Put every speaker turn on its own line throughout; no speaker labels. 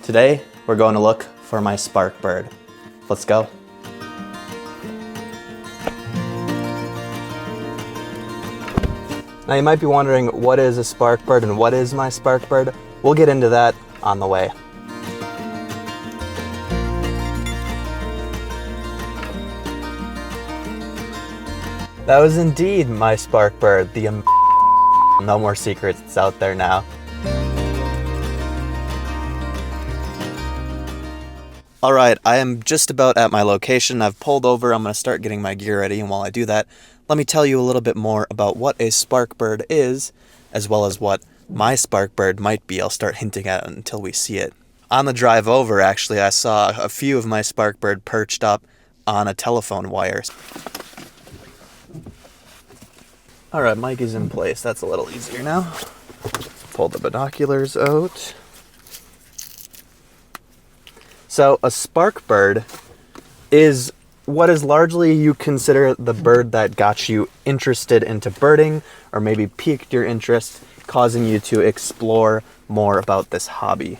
Today, we're going to look for my spark bird. Let's go. Now you might be wondering, what is a spark bird and what is my spark bird? We'll get into that on the way. That was indeed my spark bird. No more secrets, it's out there now. Alright, I am just about at my location. I've pulled over, I'm going to start getting my gear ready, and while I do that, let me tell you a little bit more about what a spark bird is, as well as what my spark bird might be. I'll start hinting at it until we see it. On the drive over, actually, I saw a few of my spark bird perched up on a telephone wire. Alright, mic is in place. That's a little easier now. Pull the binoculars out. So, a spark bird is what is largely you consider the bird that got you interested into birding, or maybe piqued your interest, causing you to explore more about this hobby.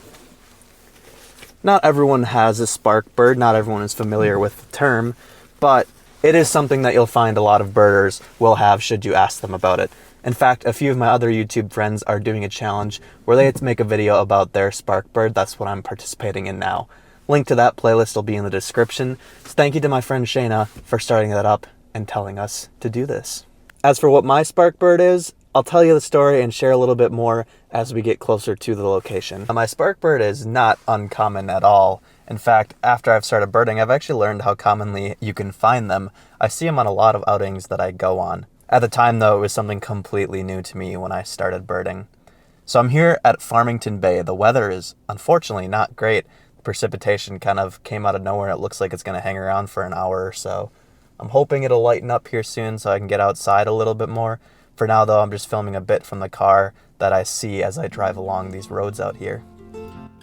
Not everyone has a spark bird, not everyone is familiar with the term, but it is something that you'll find a lot of birders will have should you ask them about it. In fact, a few of my other YouTube friends are doing a challenge where they had to make a video about their spark bird. That's what I'm participating in now. Link to that playlist will be in the description. So thank you to my friend Shayna for starting that up and telling us to do this. As for what my spark bird is, I'll tell you the story and share a little bit more as we get closer to the location. My spark bird is not uncommon at all. In fact, after I've started birding, I've actually learned how commonly you can find them. I see them on a lot of outings that I go on. At the time, though, it was something completely new to me when I started birding. So I'm here at Farmington Bay. The weather is unfortunately not great. Precipitation kind of came out of nowhere. It looks like it's going to hang around for an hour or so. I'm hoping it'll lighten up here soon so I can get outside a little bit more. For now, though, I'm just filming a bit from the car that I see as I drive along these roads out here.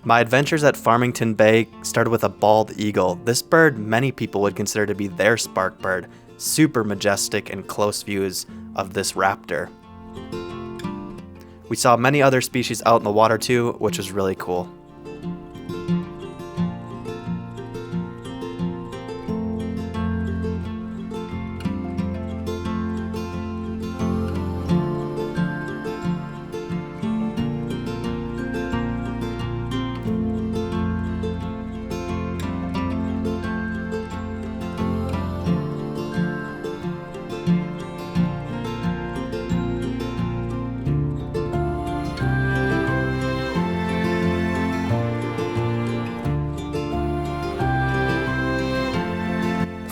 My adventures at Farmington Bay started with a bald eagle. This bird many people would consider to be their spark bird. Super majestic and close views of this raptor. We saw many other species out in the water too, which was really cool.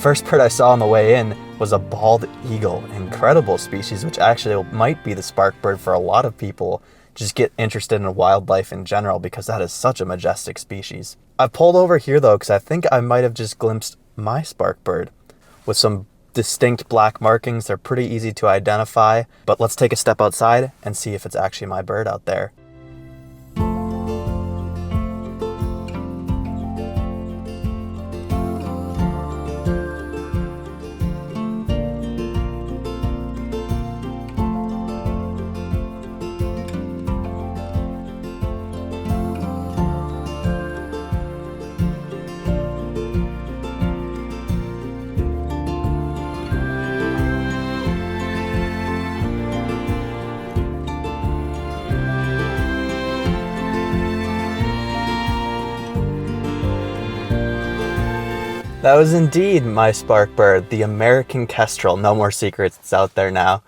First bird I saw on the way in was a bald eagle, incredible species, which actually might be the spark bird for a lot of people. Just get interested in wildlife in general because that is such a majestic species. I've pulled over here though because I think I might have just glimpsed my spark bird with some distinct black markings. They're pretty easy to identify, but let's take a step outside and see if it's actually my bird out there. That was indeed my spark bird, the American Kestrel. No more secrets, it's out there now.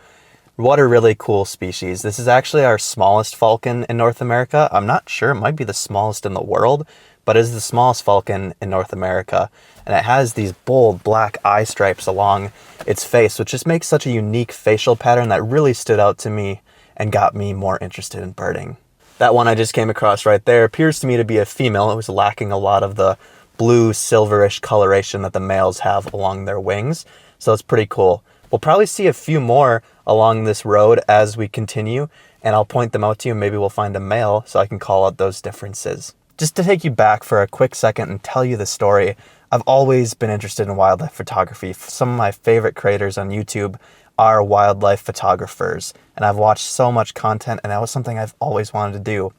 What a really cool species. This is actually our smallest falcon in North America. I'm not sure, it might be the smallest in the world, but it is the smallest falcon in North America. And it has these bold black eye stripes along its face, which just makes such a unique facial pattern that really stood out to me and got me more interested in birding. That one I just came across right there appears to me to be a female. It was lacking a lot of the blue silverish coloration that the males have along their wings. So it's pretty cool. We'll probably see a few more along this road as we continue, and I'll point them out to you. Maybe we'll find a male so I can call out those differences. Just to take you back for a quick second and tell you the story, I've always been interested in wildlife photography. Some of my favorite creators on YouTube are wildlife photographers, and I've watched so much content, and that was something I've always wanted to do.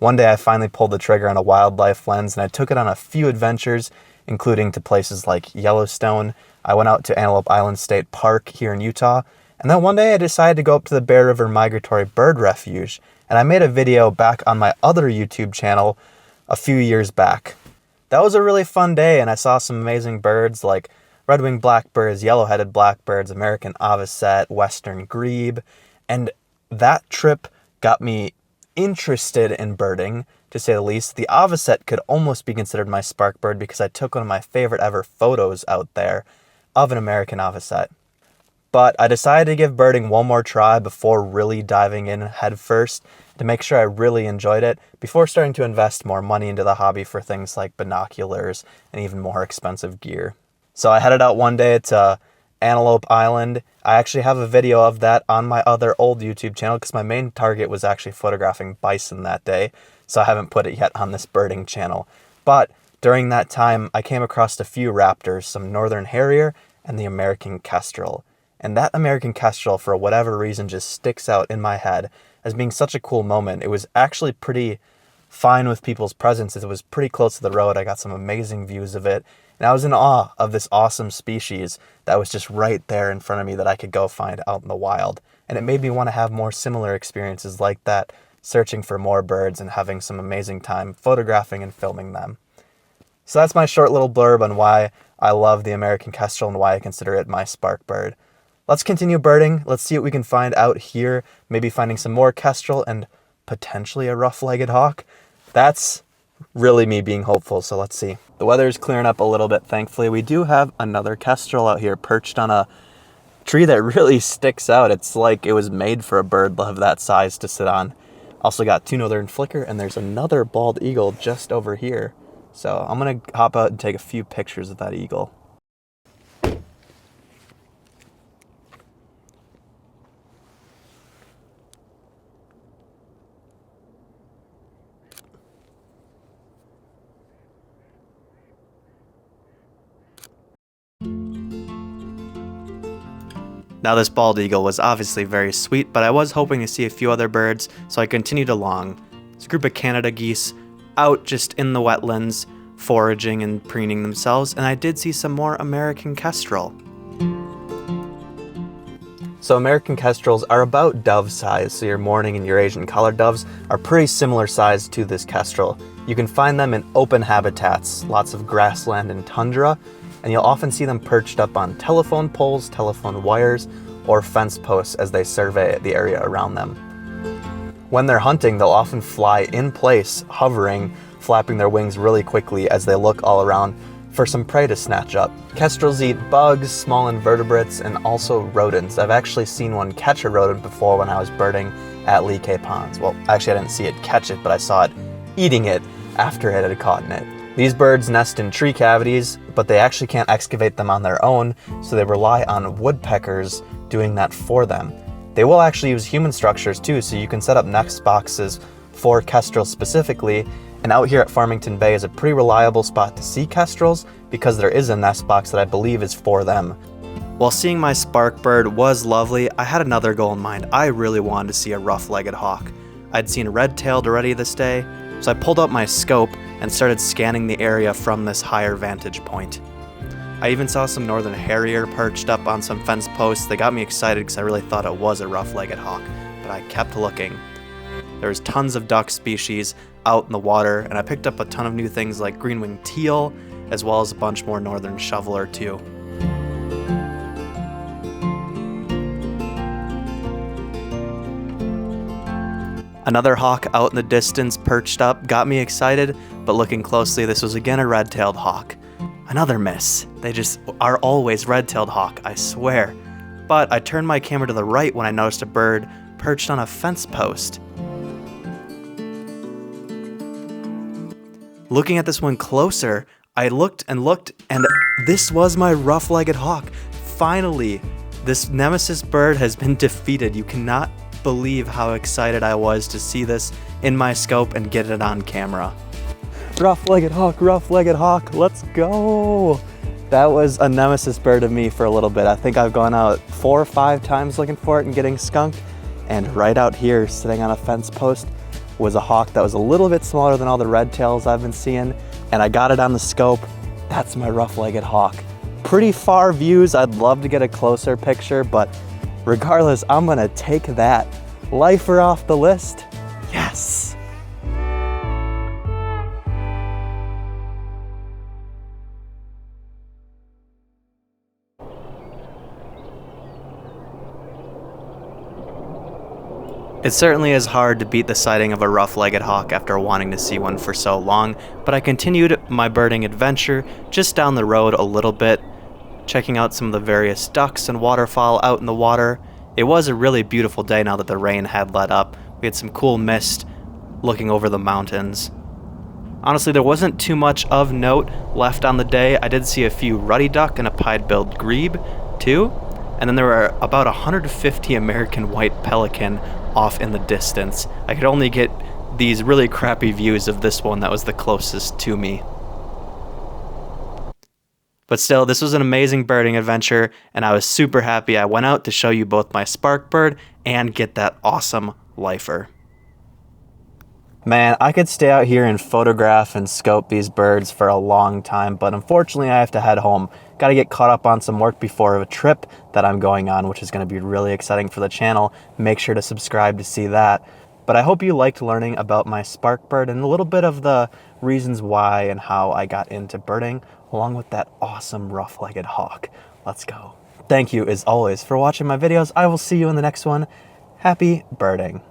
One day I finally pulled the trigger on a wildlife lens and I took it on a few adventures, including to places like Yellowstone. I went out to Antelope Island State Park here in Utah. And then one day I decided to go up to the Bear River Migratory Bird Refuge. And I made a video back on my other YouTube channel a few years back. That was a really fun day, and I saw some amazing birds like red-winged blackbirds, yellow-headed blackbirds, American avocet, western grebe, and that trip got me interested in birding, to say the least. The avocet could almost be considered my spark bird because I took one of my favorite ever photos out there of an American avocet. But I decided to give birding one more try before really diving in head first to make sure I really enjoyed it before starting to invest more money into the hobby for things like binoculars and even more expensive gear. So I headed out one day to Antelope Island. I actually have a video of that on my other old YouTube channel because my main target was actually photographing bison that day, so I haven't put it yet on this birding channel. But during that time, I came across a few raptors, some northern harrier and the American kestrel. And that American kestrel, for whatever reason, just sticks out in my head as being such a cool moment. It was actually pretty fine with people's presence. It was pretty close to the road. I got some amazing views of it. And I was in awe of this awesome species that was just right there in front of me that I could go find out in the wild. And it made me want to have more similar experiences like that, searching for more birds and having some amazing time photographing and filming them. So that's my short little blurb on why I love the American kestrel and why I consider it my spark bird. Let's continue birding. Let's see what we can find out here. Maybe finding some more kestrel and potentially a rough-legged hawk. That's really me being hopeful, so let's see. The weather is clearing up a little bit, thankfully. We do have another kestrel out here perched on a tree that really sticks out. It's like it was made for a bird of that size to sit on. Also got two northern flicker, and there's another bald eagle just over here. So I'm gonna hop out and take a few pictures of that eagle. Now this bald eagle was obviously very sweet, but I was hoping to see a few other birds, so I continued along. There's a group of Canada geese out just in the wetlands, foraging and preening themselves, and I did see some more American kestrel. So American kestrels are about dove size, so your mourning and your Asian collared doves are pretty similar size to this kestrel. You can find them in open habitats, lots of grassland and tundra, and you'll often see them perched up on telephone poles, telephone wires, or fence posts as they survey the area around them. When they're hunting, they'll often fly in place, hovering, flapping their wings really quickly as they look all around for some prey to snatch up. Kestrels eat bugs, small invertebrates, and also rodents. I've actually seen one catch a rodent before when I was birding at Lee K Ponds. Well, actually I didn't see it catch it, but I saw it eating it after it had caught in it. These birds nest in tree cavities, but they actually can't excavate them on their own, so they rely on woodpeckers doing that for them. They will actually use human structures too, so you can set up nest boxes for kestrels specifically, and out here at Farmington Bay is a pretty reliable spot to see kestrels because there is a nest box that I believe is for them. While seeing my spark bird was lovely, I had another goal in mind. I really wanted to see a rough-legged hawk. I'd seen red-tailed already this day, so I pulled out my scope and started scanning the area from this higher vantage point. I even saw some northern harrier perched up on some fence posts. They got me excited because I really thought it was a rough-legged hawk, but I kept looking. There was tons of duck species out in the water, and I picked up a ton of new things like green-winged teal, as well as a bunch more northern shoveler too. Another hawk out in the distance perched up got me excited, but looking closely, this was again a red-tailed hawk. Another miss. They just are always red-tailed hawk, I swear. But I turned my camera to the right when I noticed a bird perched on a fence post. Looking at this one closer, I looked, and this was my rough-legged hawk. Finally, this nemesis bird has been defeated. You cannot believe how excited I was to see this in my scope and get it on camera. Rough-legged hawk, let's go! That was a nemesis bird of me for a little bit. I think I've gone out 4 or 5 times looking for it and getting skunked, and right out here, sitting on a fence post, was a hawk that was a little bit smaller than all the red tails I've been seeing, and I got it on the scope. That's my rough-legged hawk. Pretty far views, I'd love to get a closer picture, but regardless, I'm gonna take that lifer off the list. Yes! It certainly is hard to beat the sighting of a rough-legged hawk after wanting to see one for so long, but I continued my birding adventure just down the road a little bit, checking out some of the various ducks and waterfowl out in the water. It was a really beautiful day now that the rain had let up. We had some cool mist looking over the mountains. Honestly, there wasn't too much of note left on the day. I did see a few ruddy duck and a pied-billed grebe, too. And then there were about 150 American white pelican off in the distance. I could only get these really crappy views of this one that was the closest to me. But still, this was an amazing birding adventure, and I was super happy I went out to show you both my spark bird and get that awesome lifer. Man, I could stay out here and photograph and scope these birds for a long time, but unfortunately I have to head home. Got to get caught up on some work before a trip that I'm going on, which is going to be really exciting for the channel. Make sure to subscribe to see that. But I hope you liked learning about my spark bird and a little bit of the reasons why and how I got into birding, along with that awesome rough-legged hawk. Let's go. Thank you, as always, for watching my videos. I will see you in the next one. Happy birding.